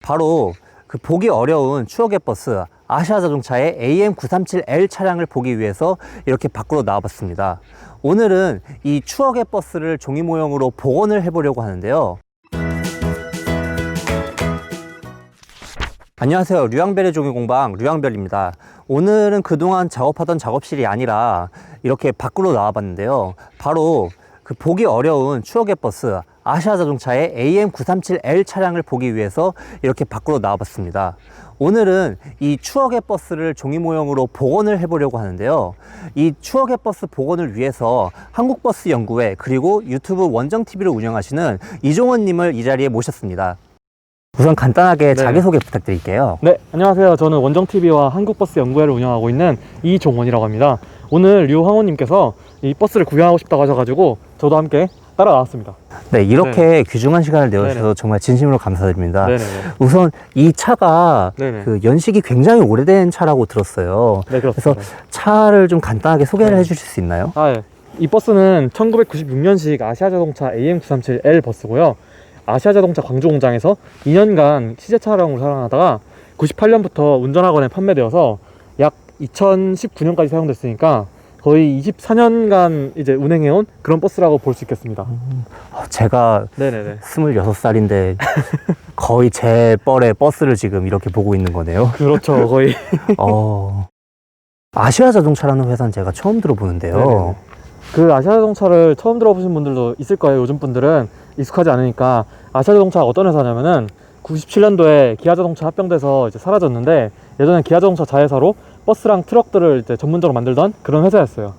바로 그 보기 어려운 추억의 버스 아시아자동차의 AM937L 차량을 보기 위해서 이렇게 밖으로 나와봤습니다. 오늘은 이 추억의 버스를 종이 모형으로 복원을 해보려고 하는데요. 안녕하세요. 류양별의 종이공방 류양별입니다. 오늘은 그동안 작업하던 작업실이 아니라 이렇게 밖으로 나와봤는데요. 바로 그 보기 어려운 추억의 버스 아시아자동차의 AM937L 차량을 보기 위해서 이렇게 밖으로 나와봤습니다. 오늘은 이 추억의 버스를 종이 모형으로 복원을 해보려고 하는데요. 이 추억의 버스 복원을 위해서 한국버스연구회 그리고 유튜브 원정TV를 운영하시는 이종원 님을 이 자리에 모셨습니다. 우선 간단하게 자기소개 부탁드릴게요. 네, 안녕하세요. 저는 원정TV와 한국버스연구회를 운영하고 있는 이종원이라고 합니다. 오늘 류황호님께서 이 버스를 구경하고 싶다고 하셔가지고 저도 함께 따라 나왔습니다. 네, 이렇게 귀중한 시간을 내주셔서 정말 진심으로 감사드립니다. 우선 이 차가 그 연식이 굉장히 오래된 차라고 들었어요. 네, 그렇습니다. 그래서 차를 좀 간단하게 소개를 해주실 수 있나요? 예. 이 버스는 1996년식 아시아자동차 AM937L 버스고요. 아시아자동차 광주공장에서 2년간 시제 차량으로 사용하다가 98년부터 운전학원에 판매되어서 약 2019년까지 사용됐으니까 거의 24년간 이제 운행해온 그런 버스라고 볼 수 있겠습니다. 제가 26살인데 거의 제 뻘의 버스를 지금 이렇게 보고 있는 거네요. 그렇죠, 거의. 아시아자동차라는 회사는 제가 처음 들어보는데요. 그 아시아자동차를 처음 들어보신 분들도 있을 거예요. 요즘 분들은 익숙하지 않으니까. 아시아자동차가 어떤 회사냐면은 97년도에 기아자동차 합병돼서 이제 사라졌는데, 예전에 기아자동차 자회사로 버스랑 트럭들을 이제 전문적으로 만들던 그런 회사였어요.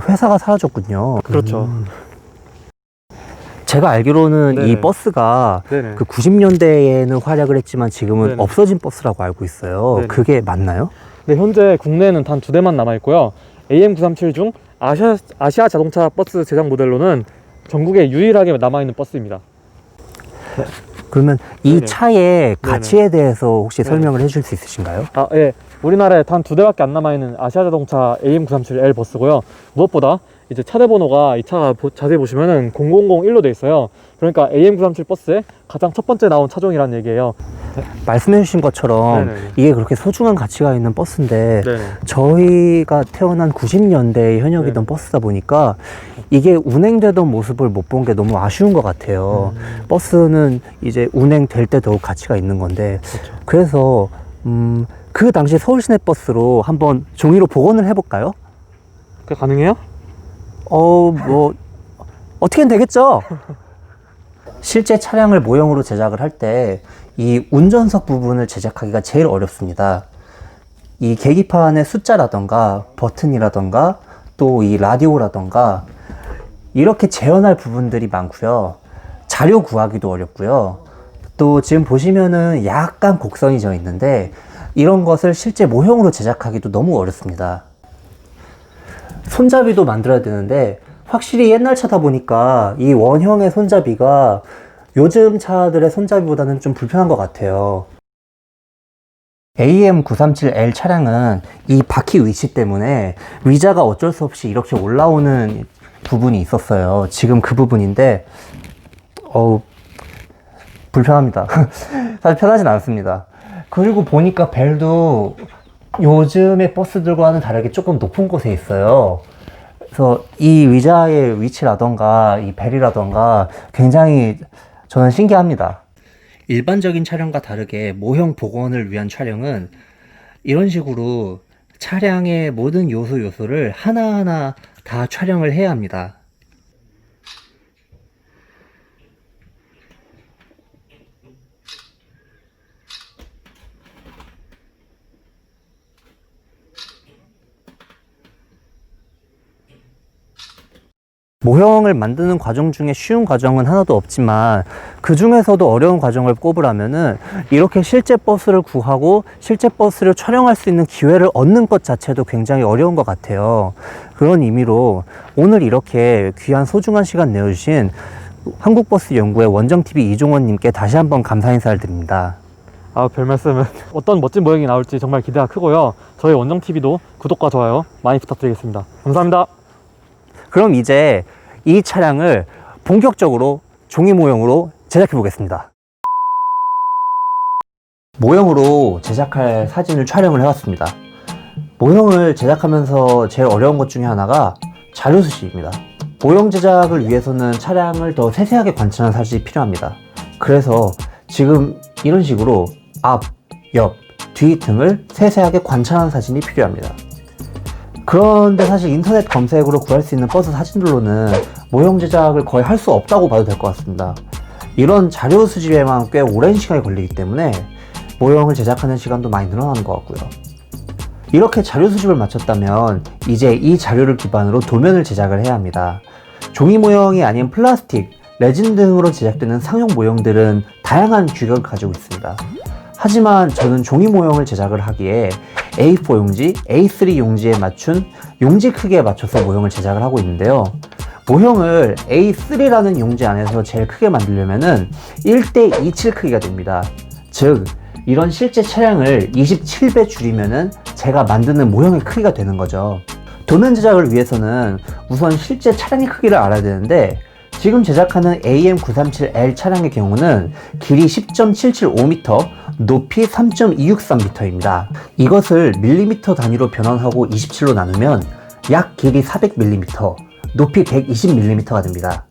회사가 사라졌군요. 그렇죠. 제가 알기로는 이 버스가 그 90년대에는 활약을 했지만 지금은 없어진 버스라고 알고 있어요. 그게 맞나요? 네, 현재 국내에는 단 2대만 남아있고요. AM937 중 아시아 자동차 버스 제작 모델로는 전국에 유일하게 남아있는 버스입니다. 그러면 이 차의 가치에 대해서 혹시 설명을 해줄 수 있으신가요? 예. 우리나라에 단 2대밖에 안 남아있는 아시아자동차 AM937L 버스고요. 무엇보다 이제 차대 번호가 이 차가 자세히 보시면은 0001로 돼 있어요. 그러니까 AM937 버스의 가장 첫 번째 나온 차종이라는 얘기예요. 말씀해주신 것처럼 이게 그렇게 소중한 가치가 있는 버스인데 저희가 태어난 90년대에 현역이던 버스다 보니까 이게 운행되던 모습을 못 본 게 너무 아쉬운 것 같아요. 버스는 이제 운행될 때 더욱 가치가 있는 건데 그래서 그 당시 서울시내버스로 한번 종이로 복원을 해볼까요? 그게 가능해요? 뭐 어떻게든 되겠죠. 실제 차량을 모형으로 제작을 할 때 이 운전석 부분을 제작하기가 제일 어렵습니다. 이 계기판의 숫자라던가 버튼이라던가 또 이 라디오라던가 이렇게 재현할 부분들이 많고요. 자료 구하기도 어렵고요. 또 지금 보시면은 약간 곡선이 져 있는데 이런 것을 실제 모형으로 제작하기도 너무 어렵습니다. 손잡이도 만들어야 되는데 확실히 옛날 차다 보니까 이 원형의 손잡이가 요즘 차들의 손잡이보다는 좀 불편한 것 같아요. AM937L 차량은 이 바퀴 위치 때문에 의자가 어쩔 수 없이 이렇게 올라오는 부분이 있었어요. 지금 그 부분인데 불편합니다. 사실 편하진 않습니다. 그리고 보니까 벨도 요즘의 버스들과는 다르게 조금 높은 곳에 있어요. 그래서 이 의자의 위치라던가 이 벨이라던가 굉장히 저는 신기합니다. 일반적인 촬영과 다르게 모형 복원을 위한 촬영은 이런 식으로 차량의 모든 요소를 하나하나 다 촬영을 해야 합니다. 모형을 만드는 과정 중에 쉬운 과정은 하나도 없지만 그 중에서도 어려운 과정을 꼽으라면은 이렇게 실제 버스를 구하고 실제 버스를 촬영할 수 있는 기회를 얻는 것 자체도 굉장히 어려운 것 같아요. 그런 의미로 오늘 이렇게 귀한 소중한 시간 내어주신 한국버스연구회 원정TV 이종원 님께 다시 한번 감사 인사를 드립니다. 별 말씀은. 어떤 멋진 모형이 나올지 정말 기대가 크고요. 저희 원정TV도 구독과 좋아요 많이 부탁드리겠습니다. 감사합니다. 그럼 이제 이 차량을 본격적으로 종이 모형으로 제작해 보겠습니다. 모형으로 제작할 사진을 촬영을 해왔습니다. 모형을 제작하면서 제일 어려운 것 중에 하나가 자료 수집입니다. 모형 제작을 위해서는 차량을 더 세세하게 관찰하는 사진이 필요합니다. 그래서 지금 이런 식으로 앞, 옆, 뒤 등을 세세하게 관찰하는 사진이 필요합니다. 그런데 사실 인터넷 검색으로 구할 수 있는 버스 사진들로는 모형 제작을 거의 할 수 없다고 봐도 될 것 같습니다. 이런 자료 수집에만 꽤 오랜 시간이 걸리기 때문에 모형을 제작하는 시간도 많이 늘어나는 것 같고요. 이렇게 자료 수집을 마쳤다면 이제 이 자료를 기반으로 도면을 제작을 해야 합니다. 종이 모형이 아닌 플라스틱, 레진 등으로 제작되는 상용 모형들은 다양한 규격을 가지고 있습니다. 하지만 저는 종이 모형을 제작을 하기에 A4 용지, A3 용지에 맞춘 용지 크기에 맞춰서 모형을 제작을 하고 있는데요. 모형을 A3라는 용지 안에서 제일 크게 만들려면은 1:27 크기가 됩니다. 즉, 이런 실제 차량을 27배 줄이면은 제가 만드는 모형의 크기가 되는 거죠. 도면 제작을 위해서는 우선 실제 차량의 크기를 알아야 되는데, 지금 제작하는 AM937L 차량의 경우는 길이 10.775m, 높이 3.263m입니다. 이것을 밀리미터 단위로 변환하고 27로 나누면 약 길이 400mm, 높이 120mm가 됩니다.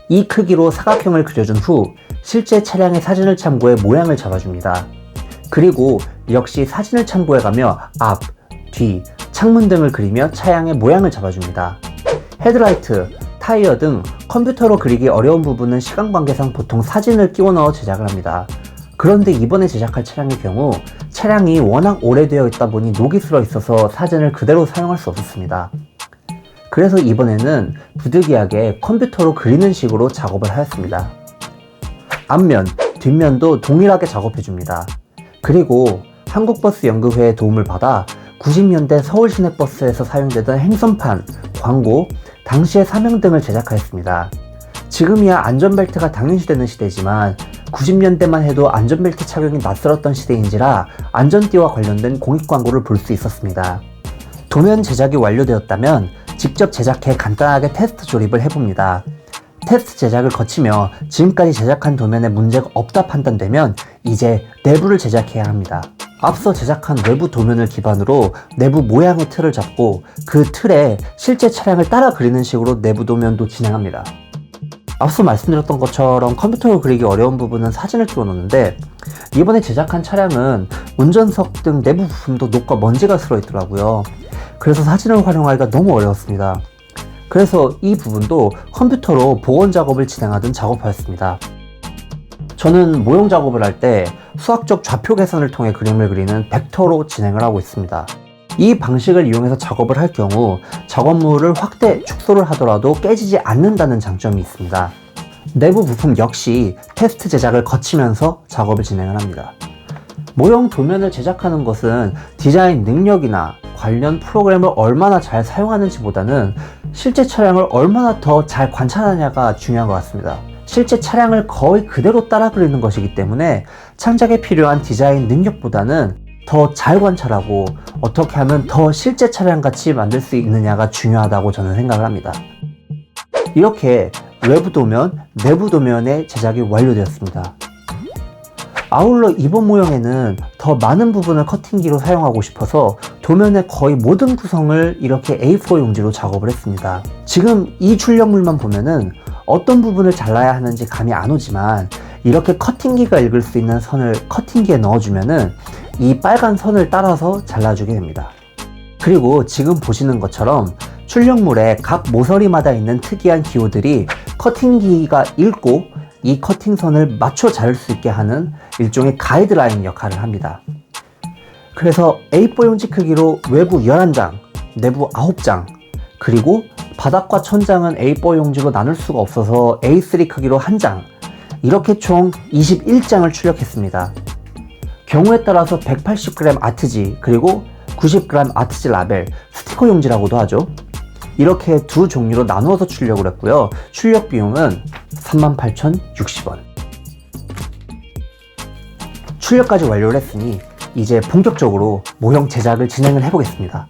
이 크기로 사각형을 그려준 후 실제 차량의 사진을 참고해 모양을 잡아줍니다. 그리고 역시 사진을 참고해가며 앞, 뒤, 창문 등을 그리며 차량의 모양을 잡아줍니다. 헤드라이트, 타이어 등 컴퓨터로 그리기 어려운 부분은 시간 관계상 보통 사진을 끼워 넣어 제작을 합니다. 그런데 이번에 제작할 차량의 경우 차량이 워낙 오래되어 있다 보니 녹이 슬어 있어서 사진을 그대로 사용할 수 없었습니다. 그래서 이번에는 부득이하게 컴퓨터로 그리는 식으로 작업을 하였습니다. 앞면, 뒷면도 동일하게 작업해줍니다. 그리고 한국버스연구회의 도움을 받아 90년대 서울시내버스에서 사용되던 행선판, 광고, 당시의 사명 등을 제작하였습니다. 지금이야 안전벨트가 당연시되는 시대지만 90년대만 해도 안전벨트 착용이 낯설었던 시대인지라 안전띠와 관련된 공익 광고를 볼 수 있었습니다. 도면 제작이 완료되었다면 직접 제작해 간단하게 테스트 조립을 해봅니다. 테스트 제작을 거치며 지금까지 제작한 도면에 문제가 없다 판단되면 이제 내부를 제작해야 합니다. 앞서 제작한 외부 도면을 기반으로 내부 모양의 틀을 잡고 그 틀에 실제 차량을 따라 그리는 식으로 내부 도면도 진행합니다. 앞서 말씀드렸던 것처럼 컴퓨터로 그리기 어려운 부분은 사진을 끼워 넣는데, 이번에 제작한 차량은 운전석 등 내부 부품도 녹과 먼지가 슬어 있더라고요. 그래서 사진을 활용하기가 너무 어려웠습니다. 그래서 이 부분도 컴퓨터로 복원 작업을 진행하던 작업하였습니다. 저는 모형 작업을 할 때 수학적 좌표 계산을 통해 그림을 그리는 벡터로 진행을 하고 있습니다. 이 방식을 이용해서 작업을 할 경우 작업물을 확대, 축소를 하더라도 깨지지 않는다는 장점이 있습니다. 내부 부품 역시 테스트 제작을 거치면서 작업을 진행을 합니다. 모형 도면을 제작하는 것은 디자인 능력이나 관련 프로그램을 얼마나 잘 사용하는지보다는 실제 차량을 얼마나 더 잘 관찰하느냐가 중요한 것 같습니다. 실제 차량을 거의 그대로 따라 그리는 것이기 때문에 창작에 필요한 디자인 능력보다는 더 잘 관찰하고 어떻게 하면 더 실제 차량 같이 만들 수 있느냐가 중요하다고 저는 생각을 합니다. 이렇게 외부 도면, 내부 도면의 제작이 완료되었습니다. 아울러 이번 모형에는 더 많은 부분을 커팅기로 사용하고 싶어서 도면의 거의 모든 구성을 이렇게 A4 용지로 작업을 했습니다. 지금 이 출력물만 보면은 어떤 부분을 잘라야 하는지 감이 안 오지만 이렇게 커팅기가 읽을 수 있는 선을 커팅기에 넣어주면은 이 빨간 선을 따라서 잘라주게 됩니다. 그리고 지금 보시는 것처럼 출력물의 각 모서리마다 있는 특이한 기호들이 커팅기가 읽고 이 커팅선을 맞춰 자를 수 있게 하는 일종의 가이드라인 역할을 합니다. 그래서 A4 용지 크기로 외부 11장, 내부 9장, 그리고 바닥과 천장은 A4 용지로 나눌 수가 없어서 A3 크기로 1장, 이렇게 총 21장을 출력했습니다. 경우에 따라서 180g 아트지, 그리고 90g 아트지 라벨, 스티커 용지라고도 하죠. 이렇게 두 종류로 나누어서 출력을 했고요. 출력 비용은 38,060원. 출력까지 완료를 했으니 이제 본격적으로 모형 제작을 진행을 해보겠습니다.